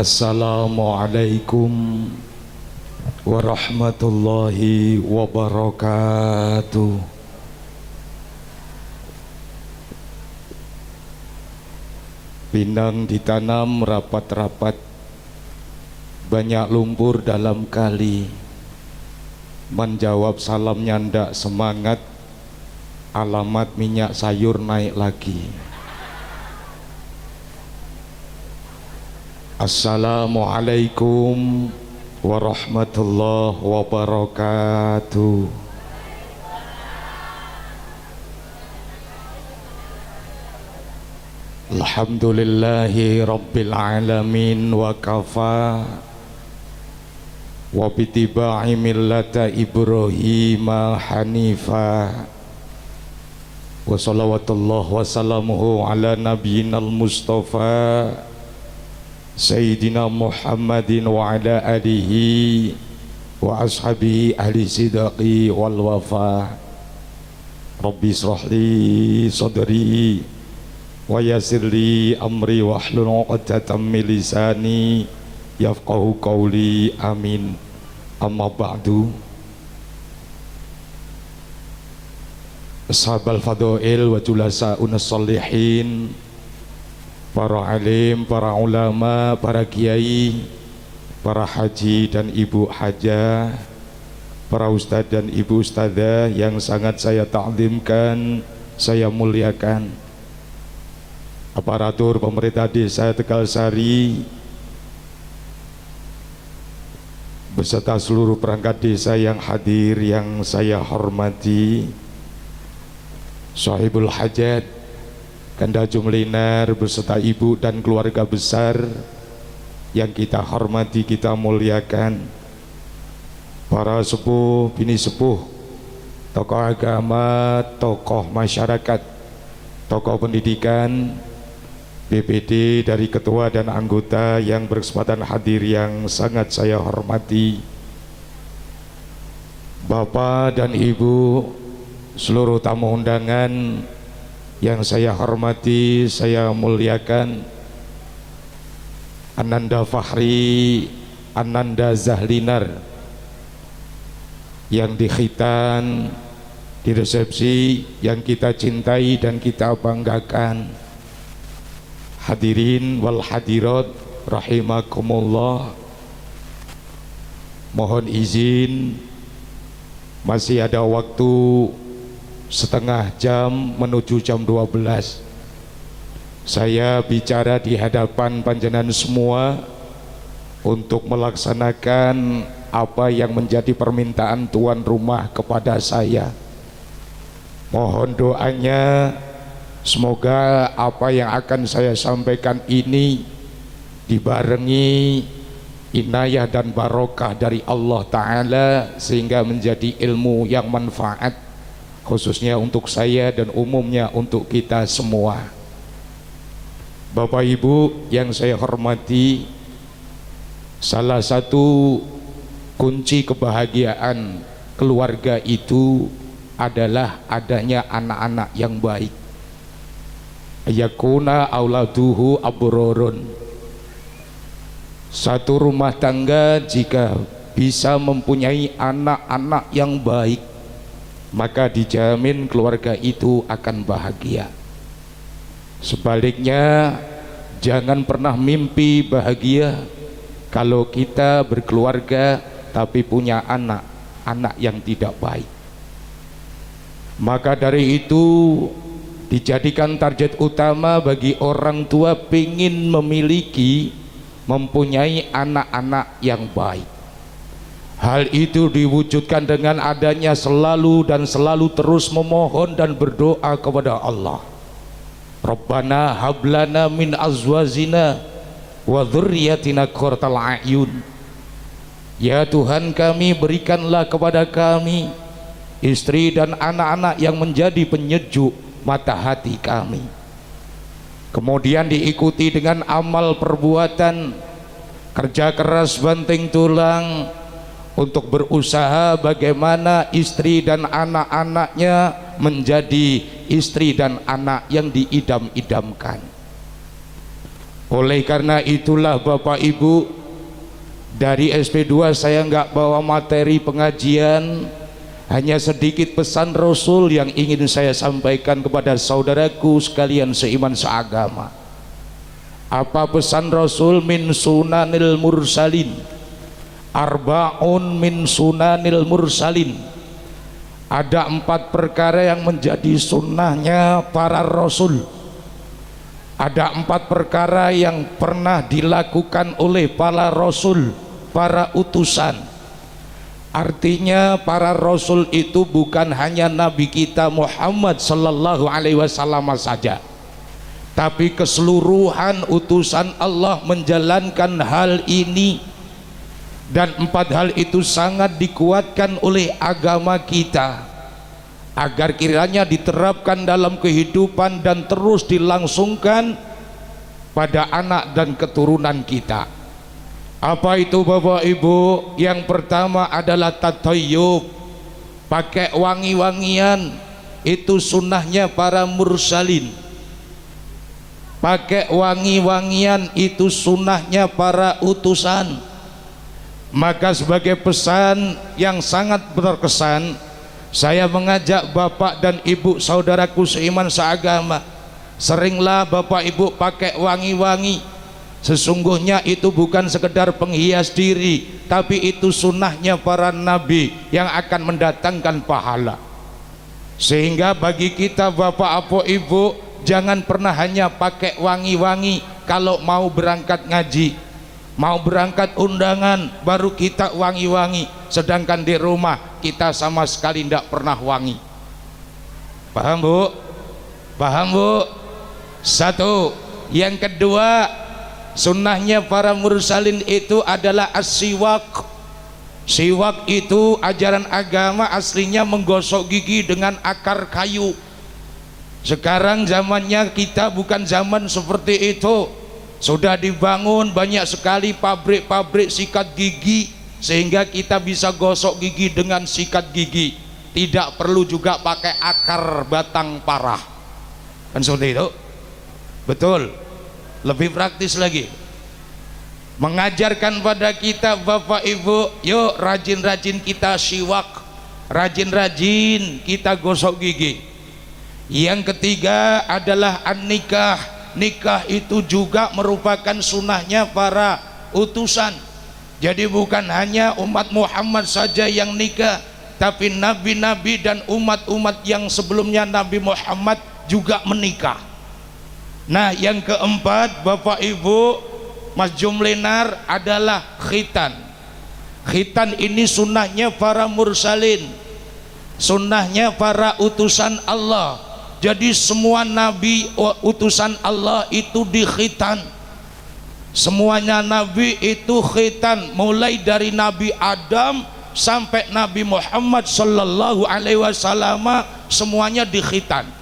Assalamualaikum warahmatullahi wabarakatuh. Pinang ditanam rapat-rapat, banyak lumpur dalam kali. Menjawab salamnya ndak semangat, alamat minyak sayur naik lagi. Assalamualaikum warahmatullahi wabarakatuh. Alhamdulillahi rabbil alamin wa kafa wa bitiba'i millata Ibrahim hanifa wa salawatullah wa salamuhu ala nabiyyinal mustafa Sayyidina Muhammadin wa ala alihi wa ashabihi ahli sidaqi wal wafa. Rabbi israhli sadri wa yassirli amri wahlul 'uqdatam min lisani yafqahu qawli. Amin. Amma ba'du. Ashabal fadail wa julasa'un sholihin, para alim, para ulama, para kiai, para haji dan ibu hajah, para ustadz dan ibu ustadzah yang sangat saya ta'zimkan, saya muliakan, aparatur pemerintah desa Tegal Sari beserta seluruh perangkat desa yang hadir yang saya hormati, sahibul hajat, Ganda Jumlinar beserta ibu dan keluarga besar yang kita hormati, kita muliakan, para sepuh, bini sepuh, tokoh agama, tokoh masyarakat, tokoh pendidikan, BPD dari ketua dan anggota yang berkesempatan hadir yang sangat saya hormati, Bapak dan Ibu, seluruh tamu undangan yang saya hormati, saya muliakan, Ananda Fahri, Ananda Zahlinar yang di khitan, di resepsi yang kita cintai dan kita banggakan. Hadirin wal hadirat rahimakumullah, mohon izin, masih ada waktu setengah jam menuju jam 12. Saya bicara di hadapan panjenengan semua untuk melaksanakan apa yang menjadi permintaan tuan rumah kepada saya. Mohon doanya, semoga apa yang akan saya sampaikan ini dibarengi inayah dan barokah dari Allah Ta'ala sehingga menjadi ilmu yang manfaat, khususnya untuk saya dan umumnya untuk kita semua. Bapak Ibu yang saya hormati, salah satu kunci kebahagiaan keluarga itu adalah adanya anak-anak yang baik. Yakuna auladuhu abrorun. Satu rumah tangga jika bisa mempunyai anak-anak yang baik, maka dijamin keluarga itu akan bahagia. Sebaliknya, jangan pernah mimpi bahagia kalau kita berkeluarga tapi punya anak yang tidak baik. Maka dari itu dijadikan target utama bagi orang tua ingin mempunyai anak-anak yang baik. Hal itu diwujudkan dengan adanya selalu terus memohon dan berdoa kepada Allah. Rabbana hablana min azwajina wa dzurriyyatina qurratal a'yun. Ya Tuhan kami, berikanlah kepada kami istri dan anak-anak yang menjadi penyejuk mata hati kami. Kemudian diikuti dengan amal perbuatan, kerja keras banting tulang untuk berusaha bagaimana istri dan anak-anaknya menjadi istri dan anak yang diidam-idamkan. Oleh karena itulah Bapak Ibu, dari SP2 saya nggak bawa materi pengajian, hanya sedikit pesan Rasul yang ingin saya sampaikan kepada saudaraku sekalian seiman seagama. Apa pesan Rasul? Min sunanil mursalin, arba'un min sunanil mursalin. Ada 4 perkara yang menjadi sunnahnya para Rasul. Ada 4 perkara yang pernah dilakukan oleh para Rasul, para utusan. Artinya para Rasul itu bukan hanya Nabi kita Muhammad sallallahu alaihi wasallam saja, tapi keseluruhan utusan Allah menjalankan hal ini. Dan 4 hal itu sangat dikuatkan oleh agama kita agar kiranya diterapkan dalam kehidupan dan terus dilangsungkan pada anak dan keturunan kita. Apa itu Bapak Ibu? Yang pertama adalah tatayyub, pakai wangi-wangian. Itu sunnahnya para mursalin. Pakai wangi-wangian itu sunnahnya para utusan. Maka sebagai pesan yang sangat berkesan, saya mengajak Bapak dan Ibu saudaraku seiman seagama, seringlah Bapak Ibu pakai wangi-wangi. Sesungguhnya itu bukan sekedar penghias diri, tapi itu sunnahnya para nabi yang akan mendatangkan pahala. Sehingga bagi kita Bapak atau Ibu, jangan pernah hanya pakai wangi-wangi kalau mau berangkat ngaji, mau berangkat undangan baru kita wangi-wangi, sedangkan di rumah kita sama sekali tidak pernah wangi. Paham Bu? Paham Bu? Satu. Yang kedua, sunnahnya para mursalin itu adalah as-siwak. Siwak itu ajaran agama aslinya menggosok gigi dengan akar kayu. Sekarang zamannya kita bukan zaman seperti itu. Sudah dibangun banyak sekali pabrik-pabrik sikat gigi, sehingga kita bisa gosok gigi dengan sikat gigi, tidak perlu juga pakai akar batang parah. Kan seperti itu? Betul. Lebih praktis lagi, mengajarkan pada kita Bapak Ibu, yuk rajin-rajin kita siwak, rajin-rajin kita gosok gigi. Yang ketiga adalah an-nikah. Nikah itu juga merupakan sunnahnya para utusan. Jadi bukan hanya umat Muhammad saja yang nikah, tapi nabi-nabi dan umat-umat yang sebelumnya Nabi Muhammad juga menikah. Nah, yang keempat Bapak Ibu Mas Jumlinar adalah khitan. Khitan ini sunnahnya para mursalin, sunnahnya para utusan Allah. Jadi semua nabi utusan Allah itu dikhitan. Semuanya nabi itu khitan, mulai dari Nabi Adam sampai Nabi Muhammad sallallahu alaihi wasallam, semuanya dikhitan.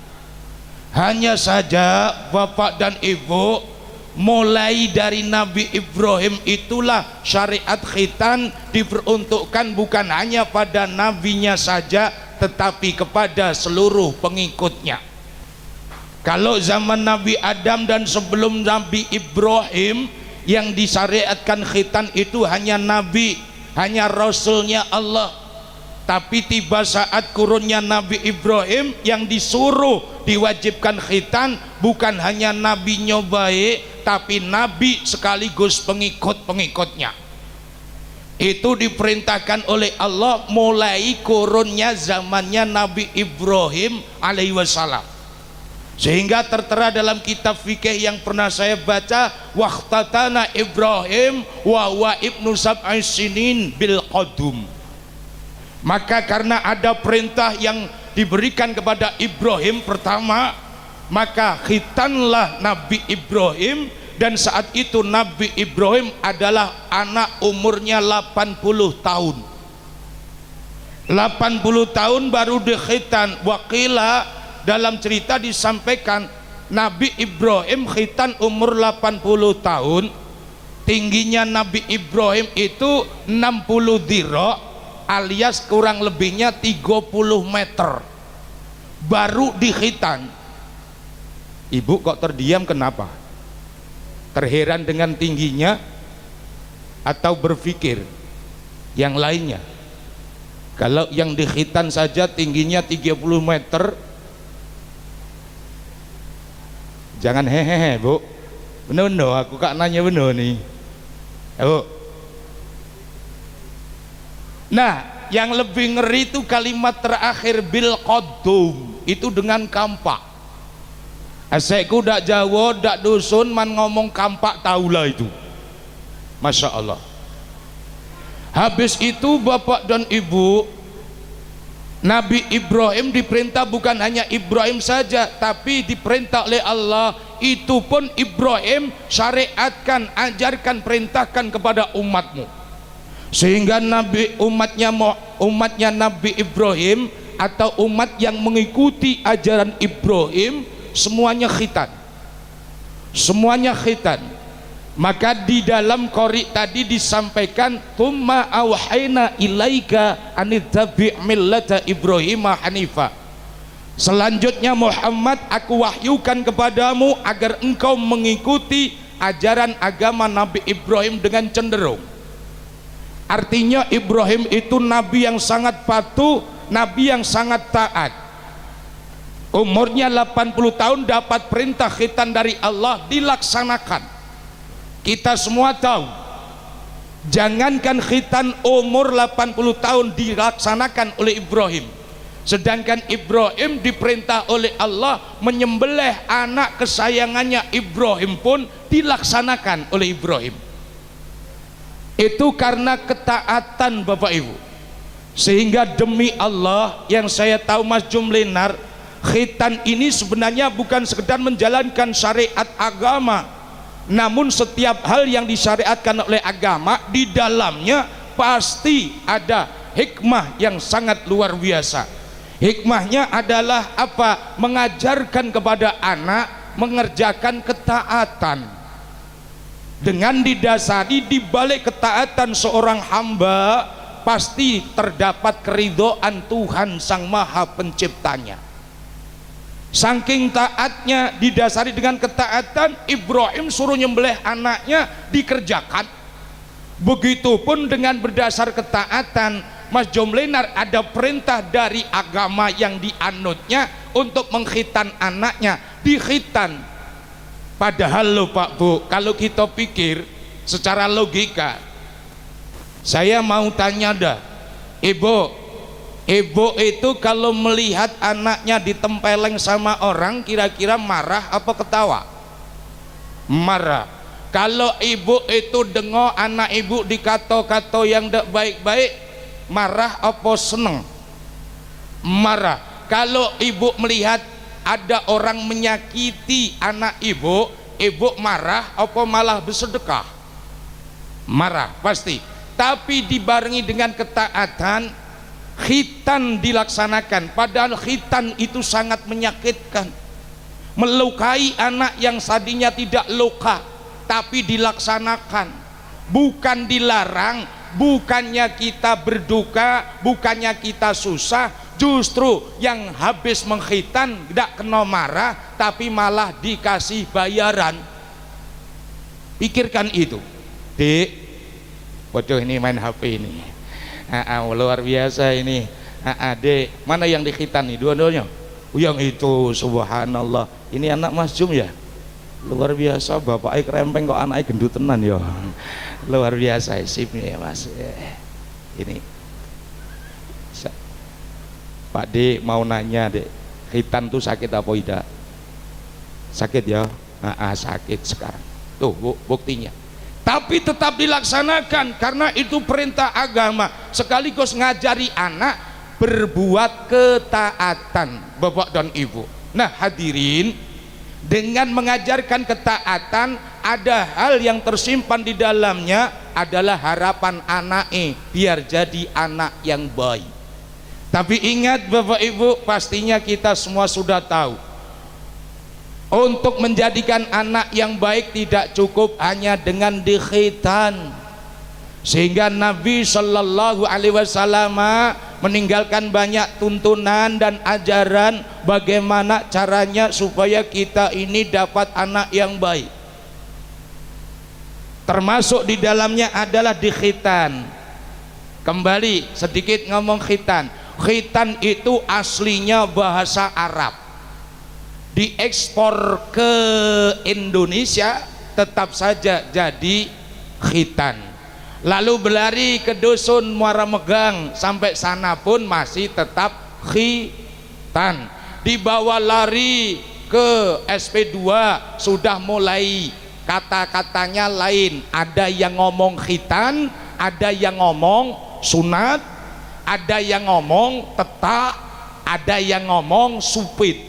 Hanya saja Bapak dan Ibu, mulai dari Nabi Ibrahim itulah syariat khitan diperuntukkan bukan hanya pada nabinya saja, tetapi kepada seluruh pengikutnya. Kalau zaman Nabi Adam dan sebelum Nabi Ibrahim, yang disyariatkan khitan itu hanya nabi, hanya rasulnya Allah. Tapi tiba saat kurunnya Nabi Ibrahim, yang disuruh diwajibkan khitan bukan hanya nabi nyobae, tapi nabi sekaligus pengikut-pengikutnya. Itu diperintahkan oleh Allah mulai kurunnya zamannya Nabi Ibrahim alaihi wasallam. Sehingga tertera dalam kitab fikih yang pernah saya baca, waqtatana Ibrahim wa wa ibnu sab'i sinin bil qadum. Maka karena ada perintah yang diberikan kepada Ibrahim pertama, maka khitanlah Nabi Ibrahim. Dan saat itu Nabi Ibrahim adalah anak umurnya 80 tahun. 80 tahun baru dikhitan. Waqila, dalam cerita disampaikan Nabi Ibrahim khitan umur 80 tahun. Tingginya Nabi Ibrahim itu 60 dhira, alias kurang lebihnya 30 meter, baru dikhitan. Ibu kok terdiam, kenapa? Terheran dengan tingginya atau berpikir yang lainnya? Kalau yang di khitan saja tingginya 30 meter, jangan hehehe bu, bener aku kak nanya bener nih bu. Nah, yang lebih ngeri itu kalimat terakhir bil qadum, itu dengan kampak. Asekku dak Jawa, dak dusun man ngomong kampak taulah itu. Masya Allah. Habis itu bapak dan ibu, Nabi Ibrahim diperintah bukan hanya Ibrahim saja, tapi diperintah oleh Allah. Itu pun Ibrahim syariatkan, ajarkan, perintahkan kepada umatmu. Sehingga umatnya Nabi Ibrahim atau umat yang mengikuti ajaran Ibrahim semuanya khitan, semuanya khitan. Maka di dalam qori tadi disampaikan tsumma auhayna ilaika anittabi' millata Ibrahim hanifa. Selanjutnya Muhammad, aku wahyukan kepadamu agar engkau mengikuti ajaran agama Nabi Ibrahim dengan cenderung. Artinya Ibrahim itu nabi yang sangat patuh, nabi yang sangat taat. Umurnya 80 tahun dapat perintah khitan dari Allah, dilaksanakan. Kita semua tahu, jangankan khitan umur 80 tahun dilaksanakan oleh Ibrahim, sedangkan Ibrahim diperintah oleh Allah menyembelih anak kesayangannya Ibrahim pun dilaksanakan oleh Ibrahim. Itu karena ketaatan Bapak Ibu. Sehingga demi Allah yang saya tahu Mas Jumlinar, khitan ini sebenarnya bukan sekedar menjalankan syariat agama, namun setiap hal yang disyariatkan oleh agama di dalamnya pasti ada hikmah yang sangat luar biasa. Hikmahnya adalah apa? Mengajarkan kepada anak mengerjakan ketaatan. Dengan didasari di balik ketaatan seorang hamba pasti terdapat keridhaan Tuhan Sang Maha Penciptanya. Saking taatnya didasari dengan ketaatan, Ibrahim suruh nyembelih anaknya dikerjakan. Begitupun dengan berdasar ketaatan, Mas Jomlinar, ada perintah dari agama yang dianutnya untuk mengkhitan anaknya, dikhitan. Padahal loh Pak Bu, kalau kita pikir secara logika, saya mau tanya dah, Ibu itu kalau melihat anaknya ditempeleng sama orang, kira-kira marah apa ketawa? Marah. Kalau ibu itu dengar anak ibu dikato-kato yang tidak baik-baik, marah apa seneng? Marah. Kalau ibu melihat ada orang menyakiti anak ibu, ibu marah apa malah bersedekah? Marah pasti. Tapi dibarengi dengan ketaatan, khitan dilaksanakan. Padahal khitan itu sangat menyakitkan, melukai anak yang tadinya tidak luka, tapi dilaksanakan. Bukan dilarang, bukannya kita berduka, bukannya kita susah. Justru yang habis mengkhitan tidak kena marah, tapi malah dikasih bayaran. Pikirkan itu, Dik. Waduh, ini main HP ini. Luar biasa ini. Dek, mana yang dikhitan nih? Dua-duanya? Yang itu, subhanallah. Ini anak Mas Jum ya? Luar biasa, bapaknya kerempeng kok anaknya gendut tenan ya. Luar biasa sipnya ya Mas. Ini Pak Dek mau nanya, Dek, khitan tuh sakit apa tidak? Sakit ya? Sakit sekarang. Tuh buktinya. Tapi tetap dilaksanakan karena itu perintah agama, sekaligus ngajari anak berbuat ketaatan Bapak dan Ibu. Nah hadirin, dengan mengajarkan ketaatan ada hal yang tersimpan di dalamnya, adalah harapan anaknya biar jadi anak yang baik. Tapi ingat Bapak Ibu, pastinya kita semua sudah tahu, untuk menjadikan anak yang baik tidak cukup hanya dengan dikhitan. Sehingga Nabi Shallallahu Alaihi Wasallam meninggalkan banyak tuntunan dan ajaran bagaimana caranya supaya kita ini dapat anak yang baik. termasuk di dalamnya adalah di khitan. Kembali sedikit ngomong khitan. Khitan itu aslinya bahasa Arab, diekspor ke Indonesia tetap saja jadi khitan. Lalu berlari ke dusun Muara Megang, sampai sana pun masih tetap khitan. Dibawa lari ke SP2 sudah mulai kata-katanya lain. Ada yang ngomong khitan, ada yang ngomong sunat, ada yang ngomong tetak, ada yang ngomong supit.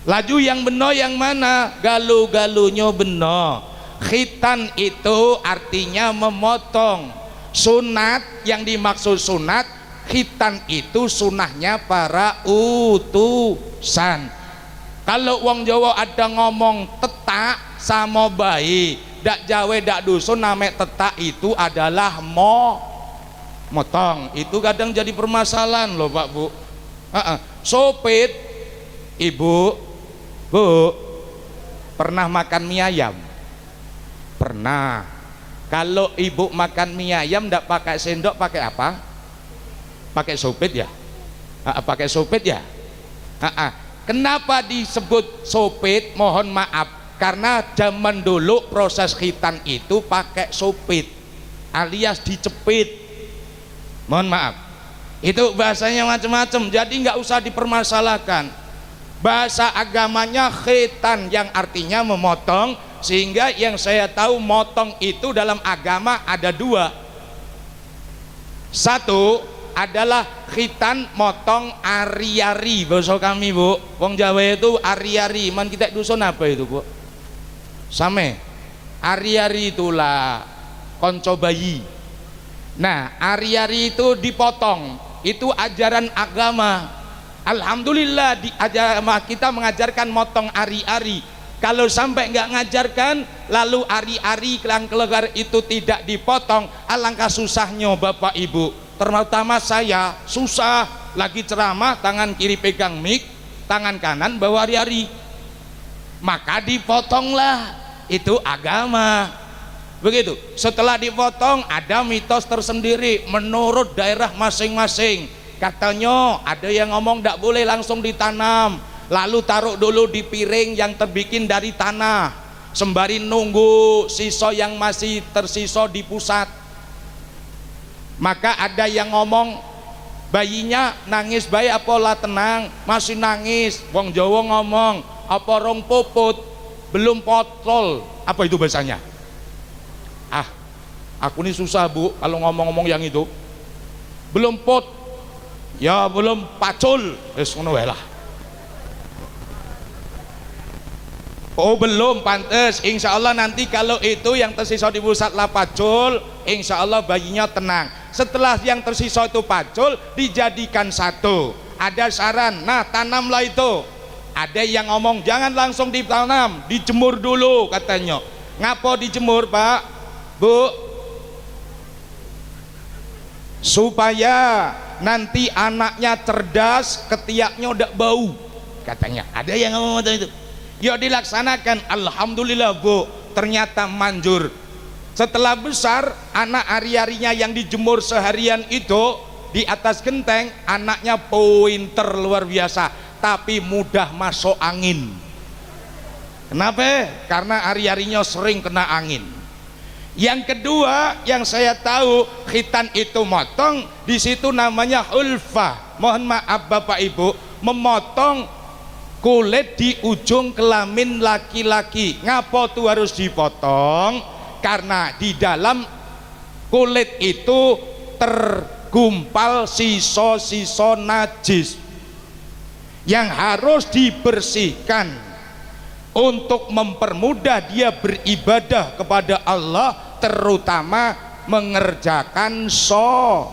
Laju yang benar yang mana? Galu-galunya benar. Khitan itu artinya memotong. Sunat, yang dimaksud sunat, khitan itu sunahnya para utusan. Kalau wong Jawa ada ngomong tetak sama bayi, dak Jawa dak dusun namek tetak itu adalah motong. Itu kadang jadi permasalahan loh Pak Bu. Sopit, Ibu, Bu, pernah makan mie ayam? Pernah. Kalau ibu makan mie ayam ndak pakai sendok, pakai apa? Pakai sopit ya? Pakai sopit ya? Kenapa disebut sopit? Mohon maaf, karena zaman dulu proses khitan itu pakai sopit alias dicepit. Mohon maaf, itu bahasanya macam-macam, jadi nggak usah dipermasalahkan. Bahasa agamanya khitan yang artinya memotong, sehingga yang saya tahu motong itu dalam agama ada dua. Satu adalah khitan motong ari-ari, bahasa kami Bu, wong Jawa itu ari-ari. Man kita dusun apa itu Bu? Same. Ari-ari itulah konco bayi. Nah, ari-ari itu dipotong, itu ajaran agama. Alhamdulillah di agama kita mengajarkan motong ari-ari. Kalau sampai nggak ngajarkan, lalu ari-ari kelang-kelengar itu tidak dipotong, alangkah susahnya Bapak Ibu. Terutama saya, susah lagi ceramah, tangan kiri pegang mic, tangan kanan bawa ari-ari. Maka dipotonglah, itu agama. Begitu. Setelah dipotong ada mitos tersendiri menurut daerah masing-masing. Katanya ada yang ngomong nggak boleh langsung ditanam, lalu taruh dulu di piring yang terbikin dari tanah sembari nunggu sisa yang masih tersisa di pusat. Maka ada yang ngomong bayinya nangis bayi apalah tenang, masih nangis. Wong Jawa ngomong apa rong popot belum potol, apa itu bahasanya? Aku ini susah Bu kalau ngomong-ngomong yang itu. Belum pot, ya belum pacul, ngono wae lah. Oh belum pantes, insya Allah nanti kalau itu yang tersisa di pusat lah pacul, insya Allah bayinya tenang. Setelah yang tersisa itu pacul, dijadikan satu. Ada saran, nah tanamlah itu. Ada yang ngomong jangan langsung ditanam, dijemur dulu katanya. Ngapo dijemur Pak, Bu? Supaya nanti anaknya cerdas, ketiaknya udah bau katanya. Ada yang ngomong itu. Ya dilaksanakan, alhamdulillah Bu, ternyata manjur. Setelah besar, anak ari-arinya yang dijemur seharian itu di atas genteng, anaknya pointer luar biasa, tapi mudah masuk angin. Kenapa? Karena ari-arinya sering kena angin. Yang kedua yang saya tahu, khitan itu motong, di situ namanya hulfah. Mohon maaf Bapak Ibu, memotong kulit di ujung kelamin laki-laki. Ngapa tuh harus dipotong? Karena di dalam kulit itu tergumpal sisa-sisa najis yang harus dibersihkan untuk mempermudah dia beribadah kepada Allah, terutama mengerjakan sholat.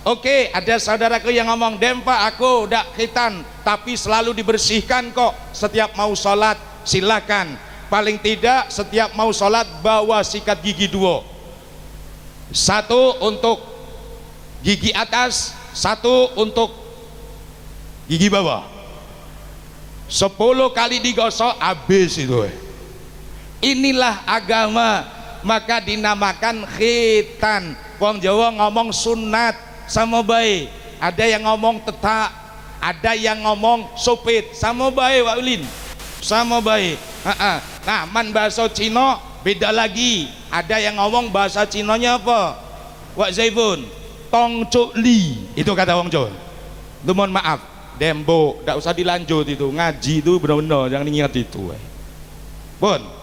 Oke, ada saudaraku yang ngomong, Dempa aku udah khitan tapi selalu dibersihkan kok setiap mau sholat. Silakan, paling tidak setiap mau sholat bawa sikat gigi 2, satu untuk gigi atas, satu untuk gigi bawah. 10 kali digosok habis itu. Inilah agama, maka dinamakan khitan. Wong Jawa ngomong sunat sama baik, ada yang ngomong tetak, ada yang ngomong supit sama baik Wak Ulin, sama baik. Nah, man bahasa Cina beda lagi, ada yang ngomong bahasa Cinanya apa Wak Zaifun, tong cuk li, itu kata wong Jawa. Itu mohon maaf, dembo, tidak usah dilanjut itu, ngaji itu benar-benar jangan ingat itu. Bon.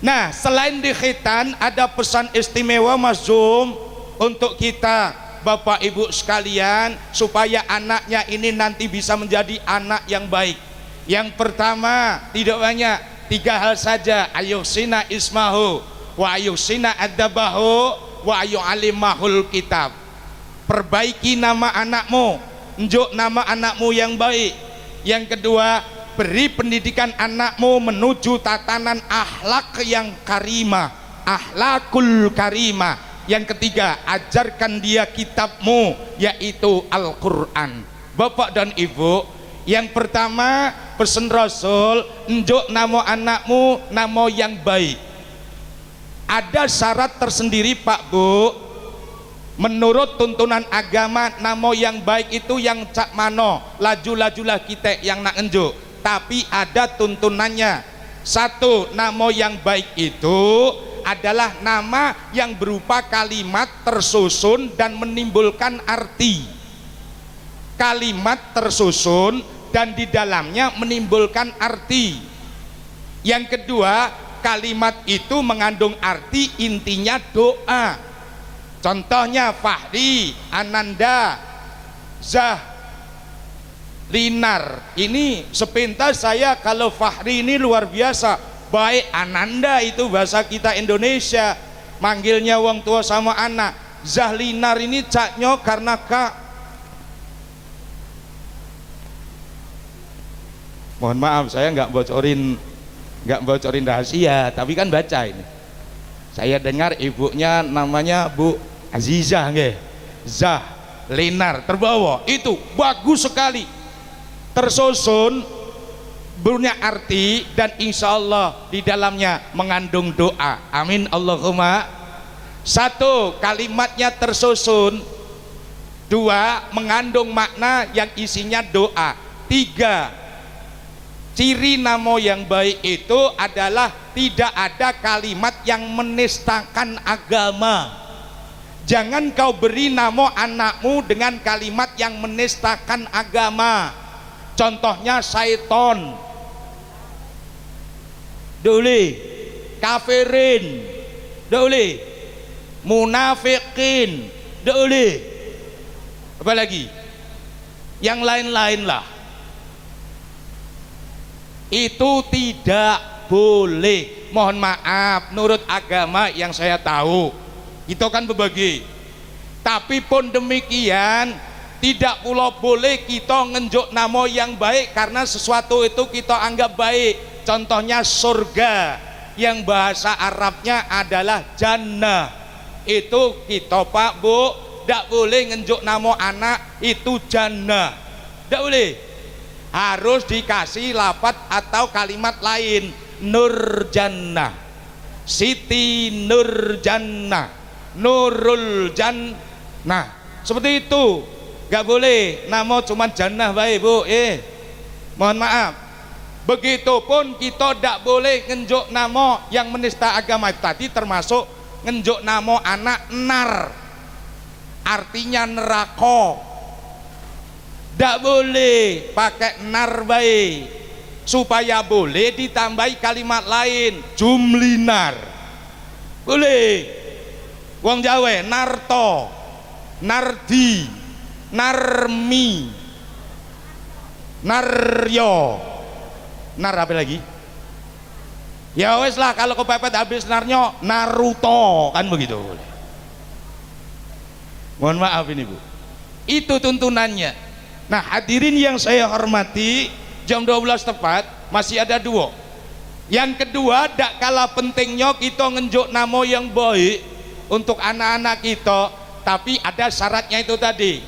Nah, selain di khitan ada pesan istimewa Mas Zum untuk kita Bapak Ibu sekalian, supaya anaknya ini nanti bisa menjadi anak yang baik. Yang pertama, tidak banyak, 3 hal saja. Ayuhsina ismahu wa ayuhsina adabahu wa ayu'alimahul kitab. Perbaiki nama anakmu, njuk nama anakmu yang baik. Yang kedua, beri pendidikan anakmu menuju tatanan akhlak yang karimah, akhlakul karimah. Yang ketiga, ajarkan dia kitabmu, yaitu Al-Quran. Bapak dan Ibu, yang pertama pesan Rasul, njuk nama anakmu nama yang baik. Ada syarat tersendiri Pak Bu. Menurut tuntunan agama, nama yang baik itu yang cak mano, laju-lajulah kita yang nak njuk. Tapi ada tuntunannya. 1, nama yang baik itu adalah nama yang berupa kalimat tersusun dan menimbulkan arti. Kalimat tersusun dan di dalamnya menimbulkan arti. Yang kedua, kalimat itu mengandung arti, intinya doa. Contohnya Fahri, Ananda, Zah, Linar. Ini sepintas saya, kalau Fahri ini luar biasa baik. Ananda itu bahasa kita Indonesia, manggilnya wong tua sama anak. Zahlinar ini caknya karena kak, mohon maaf saya nggak bocorin rahasia, tapi kan baca ini. Saya dengar ibunya namanya Bu Azizah nggih. Zahlinar terbawa, itu bagus sekali, tersusun, punya arti, dan insya Allah di dalamnya mengandung doa. Amin Allahumma. 1, kalimatnya tersusun. 2, mengandung makna yang isinya doa. 3, ciri nama yang baik itu adalah tidak ada kalimat yang menistakan agama. Jangan kau beri nama anakmu dengan kalimat yang menistakan agama. Contohnya syaiton, dole, kafirin, dole, munafikin, dole, apa lagi? Yang lain-lain lah. Itu tidak boleh. Mohon maaf, menurut agama yang saya tahu, itu kan berbagi. Tapi pun demikian, tidak pula boleh kita ngenjuk nama yang baik karena sesuatu itu kita anggap baik. Contohnya surga, yang bahasa Arabnya adalah jannah. Itu kita Pak Bu, tidak boleh ngenjuk nama anak itu jannah, tidak boleh. Harus dikasih lafaz atau kalimat lain. Nur jannah, Siti Nur jannah, Nurul jannah, seperti itu. Gak boleh nama cuma jannah baik Bu. Mohon maaf. Begitupun kita tidak boleh ngenjuk nama yang menista agama tadi, termasuk ngenjuk nama anak nar, artinya neraka. Tidak boleh pakai nar baik, supaya boleh ditambahi kalimat lain, jumlinar. Boleh. Wong Jawa narto, nardi, narmi, naryo, nar apa lagi? Ya wes lah, kalau kepepet habis narnya Naruto kan begitu. Mohon maaf ini Bu, itu tuntunannya. Nah hadirin yang saya hormati, jam 12 tepat masih ada 2. Yang kedua, tidak kalah pentingnya kita ngenjuk nama yang baik untuk anak-anak kita, tapi ada syaratnya itu tadi.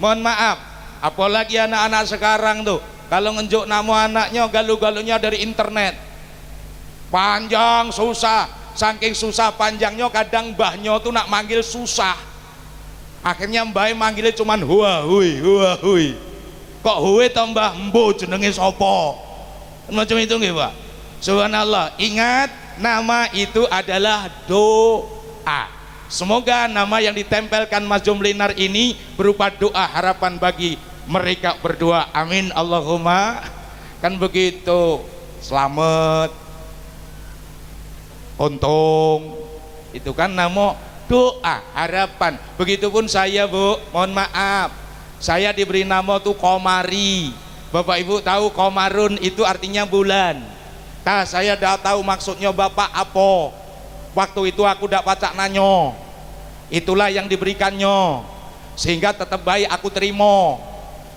Mohon maaf, apalagi anak-anak sekarang tuh kalau ngenjuk nama anaknya galu-galunya dari internet, panjang susah, saking susah panjangnya kadang mbahnya tuh nak manggil susah, akhirnya mbah manggilnya cuman huwa hui, kok huwe tambah mbo jenenge sopo macam itu nggih Pak. Subhanallah, ingat nama itu adalah doa. Semoga nama yang ditempelkan Mas Jumlinar ini berupa doa harapan bagi mereka berdua. Amin Allahumma. Kan begitu. Selamat, untung, itu kan nama doa harapan. Begitupun saya Bu, mohon maaf, saya diberi nama tuh Komari. Bapak Ibu tahu Komarun itu artinya bulan. Nah saya dah tahu maksudnya Bapak apa. Waktu itu aku tidak pacak nanyo, itulah yang diberikannya, sehingga tetap baik aku terima.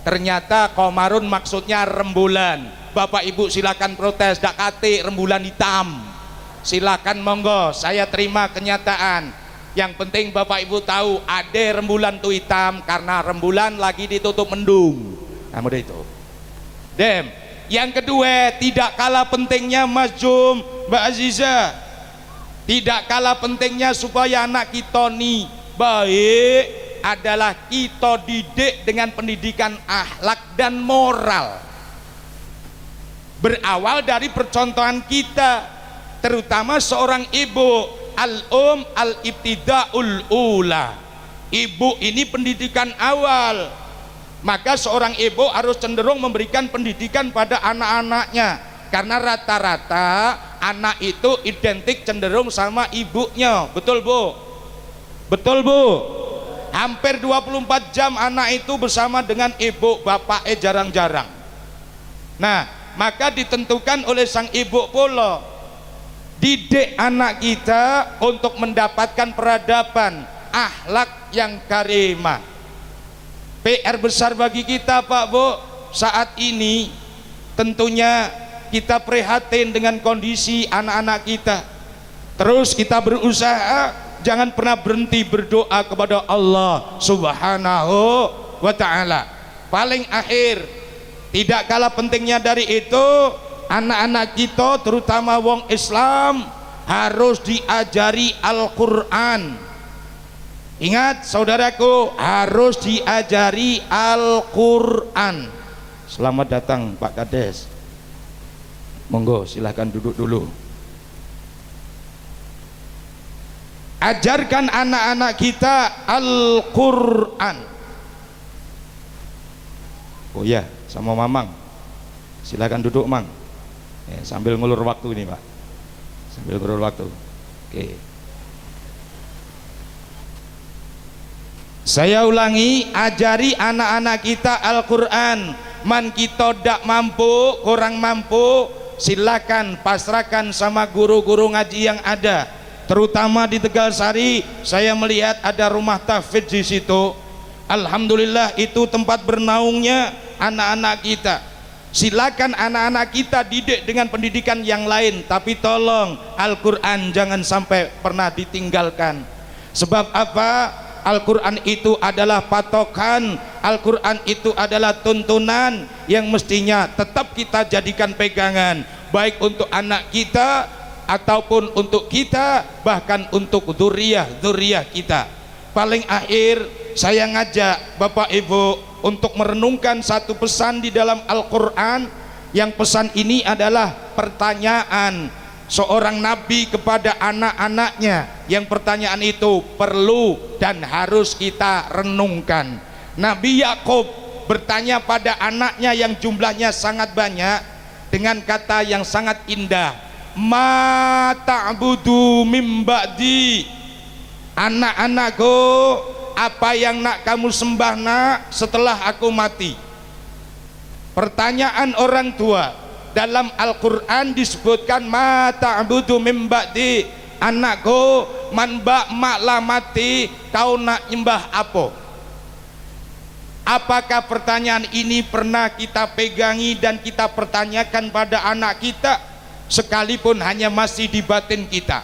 Ternyata Komarun maksudnya rembulan. Bapak Ibu silakan protes, dak kate rembulan hitam, silakan monggo, saya terima kenyataan. Yang penting Bapak Ibu tahu ada rembulan tuh hitam karena rembulan lagi ditutup mendung. Nah mudah itu. Dem. Yang kedua, tidak kalah pentingnya Mas Jum, Mbak Aziza, tidak kalah pentingnya supaya anak kita nih baik adalah kita didik dengan pendidikan akhlak dan moral, berawal dari percontohan kita, terutama seorang ibu. Al-ibtidaul ula, ibu ini pendidikan awal, maka seorang ibu harus cenderung memberikan pendidikan pada anak-anaknya, karena rata-rata anak itu identik cenderung sama ibunya. Betul Bu? Betul Bu? Hampir 24 jam anak itu bersama dengan ibu, bapaknya jarang-jarang. Nah maka ditentukan oleh sang ibu pula, didik anak kita untuk mendapatkan peradaban akhlak yang karimah. PR besar bagi kita Pak Bu saat ini tentunya kita prihatin dengan kondisi anak-anak kita. Terus kita berusaha jangan pernah berhenti berdoa kepada Allah Subhanahu wa ta'ala. Paling akhir, tidak kalah pentingnya dari itu, anak-anak kita terutama wong Islam harus diajari Al-Quran. Ingat saudaraku, harus diajari Al-Quran. Selamat datang Pak Kades, monggo silahkan duduk dulu. Ajarkan anak-anak kita Al-Quran. Oh ya, sama Mamang, silahkan duduk Mang. Sambil ngulur waktu ini Pak, sambil ngulur waktu. Oke, saya ulangi, ajari anak-anak kita Al-Quran. Man kita tidak mampu, kurang mampu, silakan pasrahkan sama guru-guru ngaji yang ada, terutama di Tegal Sari. Saya melihat ada rumah tahfidz di situ. Alhamdulillah itu tempat bernaungnya anak-anak kita. Silakan anak-anak kita didik dengan pendidikan yang lain, tapi tolong Al-Quran jangan sampai pernah ditinggalkan. Sebab apa? Al-Quran itu adalah patokan, Al-Quran itu adalah tuntunan yang mestinya tetap kita jadikan pegangan, baik untuk anak kita ataupun untuk kita, bahkan untuk dzurriyyah kita. Paling akhir saya ngajak Bapak Ibu untuk merenungkan satu pesan di dalam Al-Quran, yang pesan ini adalah pertanyaan seorang nabi kepada anak-anaknya, yang pertanyaan itu perlu dan harus kita renungkan. Nabi Yakub bertanya pada anaknya yang jumlahnya sangat banyak dengan kata yang sangat indah, ma ta'budu mim ba'di, anak-anakku, apa yang nak kamu sembah nak setelah aku mati. Pertanyaan orang tua dalam Al-Quran disebutkan ma ta'budu mim ba'di, anakku man mak lah mati, kau nak nyembah apa? Apakah pertanyaan ini pernah kita pegangi dan kita pertanyakan pada anak kita, sekalipun hanya masih di batin kita?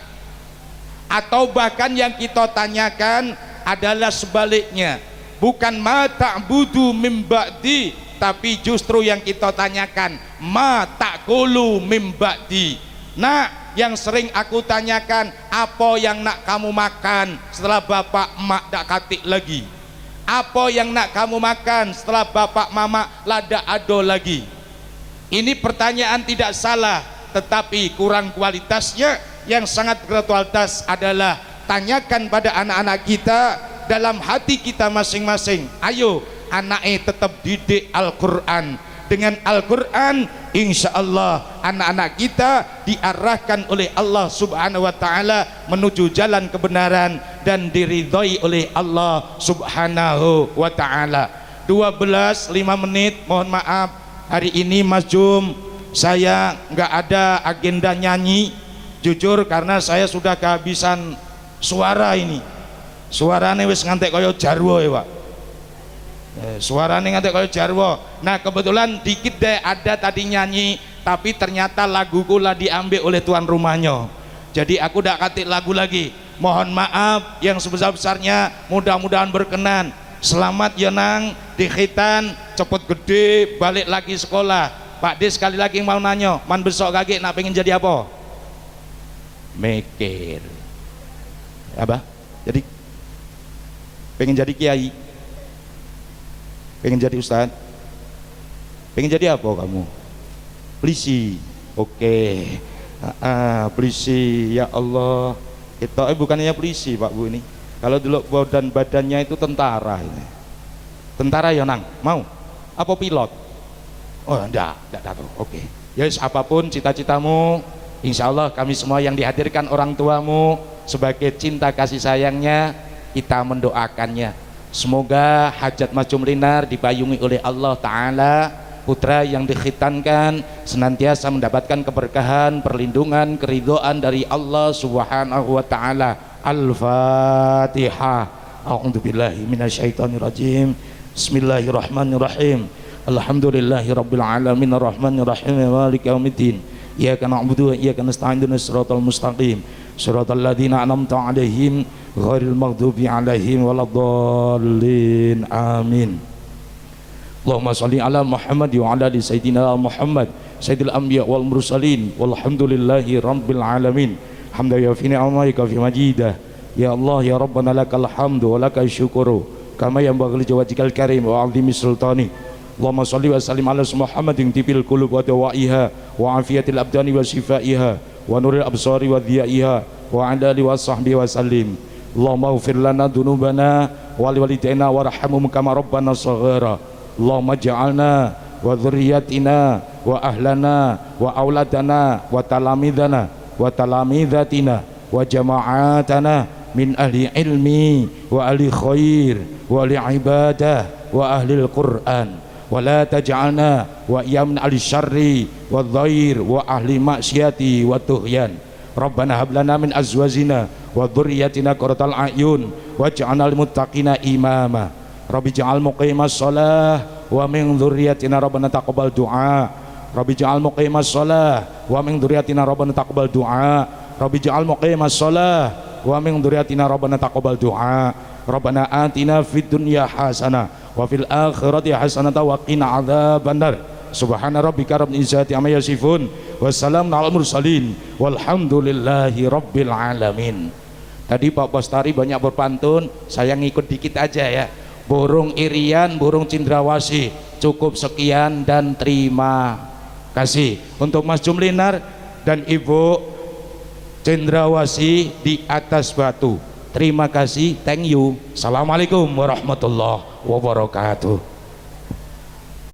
Atau bahkan yang kita tanyakan adalah sebaliknya, bukan ma ta'budu mim ba'di, tapi justru yang kita tanyakan, ma takulu mim ba'di. Nak, yang sering aku tanyakan, apa yang nak kamu makan setelah bapak emak dak katik lagi? Apa yang nak kamu makan setelah bapak mama lada ado lagi? Ini pertanyaan tidak salah, tetapi kurang kualitasnya. Yang sangat berkualitas adalah tanyakan pada anak-anak kita, dalam hati kita masing-masing. Ayo anaknya tetap didik Al-Quran. Dengan Al-Quran insya Allah anak-anak kita diarahkan oleh Allah subhanahu wa ta'ala menuju jalan kebenaran dan diridhoi oleh Allah subhanahu wa ta'ala. 12:05 mohon maaf, hari ini Mas Jum saya nggak ada agenda nyanyi, jujur karena saya sudah kehabisan suara ini. Suaranya wis ngantek kaya jarwo ya Pak. Suaranya ngantek kaya jarwo. Nah kebetulan dikit deh ada tadi nyanyi, tapi ternyata laguku lah diambil oleh tuan rumahnya. Jadi aku udah katik lagu lagi. Mohon maaf yang sebesar-besarnya, mudah-mudahan berkenan. Selamat ya nang, di khitan cepet gede, balik lagi sekolah. Pak D sekali lagi mau nanya, man besok kaki nak pengen jadi apa? Mikir. Apa? Jadi pengen jadi kiai, pengen jadi ustad, pengen jadi apa kamu? Polisi. Oke. Polisi. Ya Allah, kita bukannya polisi Pak Bu ini. Kalau dulu badannya itu tentara ini. Tentara ya nang, mau? Apa pilot? Oh enggak tahu. Oke. Ya apapun cita-citamu, insya Allah kami semua yang dihadirkan orang tuamu sebagai cinta kasih sayangnya, kita mendoakannya. Semoga hajat Mas Jumlinar dipayungi oleh Allah Ta'ala, putra yang dikhitankan senantiasa mendapatkan keberkahan, perlindungan, keridhaan dari Allah Subhanahu wa Ta'ala. Al-Fatihah. A'udzubillahi minasyaitonirrajim. Bismillahirrahmanirrahim. Alhamdulillahi rabbil alamin arrahmanir rahim maliki yaumiddin. Iyyaka na'budu wa iyyaka nasta'in ihdinas siratal mustaqim siratal ladzina an'amta 'alaihim ghairil maghdubi 'alaihim waladdallin. Amin. Allahumma shalli ala Muhammad wa ala ali sayyidina Muhammad sayyidil anbiya wal mursalin walhamdulillahi rabbil alamin. Hamdan yafi ni'amaika fi majidah. Ya Allah ya Rabbana lakal hamdu wa lakal syukuru kama yanbaghi li wajhikal karim wa 'azimi sultani. Allahumma shalli wa sallim ala Muhammadin tibil qulub wa dawaiha wa afiyatil abdani wa shifaiha wa nuril absari wa dhiyaiha wa ala alihi wa sahbihi wa sallim. Allahumma ighfir lana dhunubana wa liwalidayna warhamhum kama rabbana shaghira. Allahumma ja'alna wa dhurriyyatina wa ahlana wa auladana wa talamidana wa talamidatina wa jama'atana min ahli ilmi wa ahli khair wa ahli ibadah wa ahli al-Qur'an. Wa la taj'alna wa iyam ahli syarri wa dhair wa ahli maksiati wa tughyan. Rabbana hab lana min azwajina wa dhurriyyatina qurratal a'yun waj'alna lil muttaqina imama. Rabbi ja'al muqimas shalah wa min dhurriyyatina rabbana taqabbal du'a. Rabbi ja'al muqimas shalah wa min dhurriyyatina rabbana taqabbal du'a. Rabbi ja'al muqimas shalah wa min dhurriyyatina rabbana taqabbal du'a. Rabbana atina fid dunya hasanah wa fil akhirati hasanah wa qina adzabannar. Subhana rabbika rabbil izzati amma yasifun wassalamun alal mursalin walhamdulillahi rabbil alamin. Tadi Pak Bastari banyak berpantun, saya ngikut dikit aja ya. Burung irian, burung cendrawasih. Cukup sekian dan terima kasih untuk Mas Jumlinar dan Ibu Cendrawasih di atas batu. Terima kasih, thank you. Assalamualaikum warahmatullahi wabarakatuh.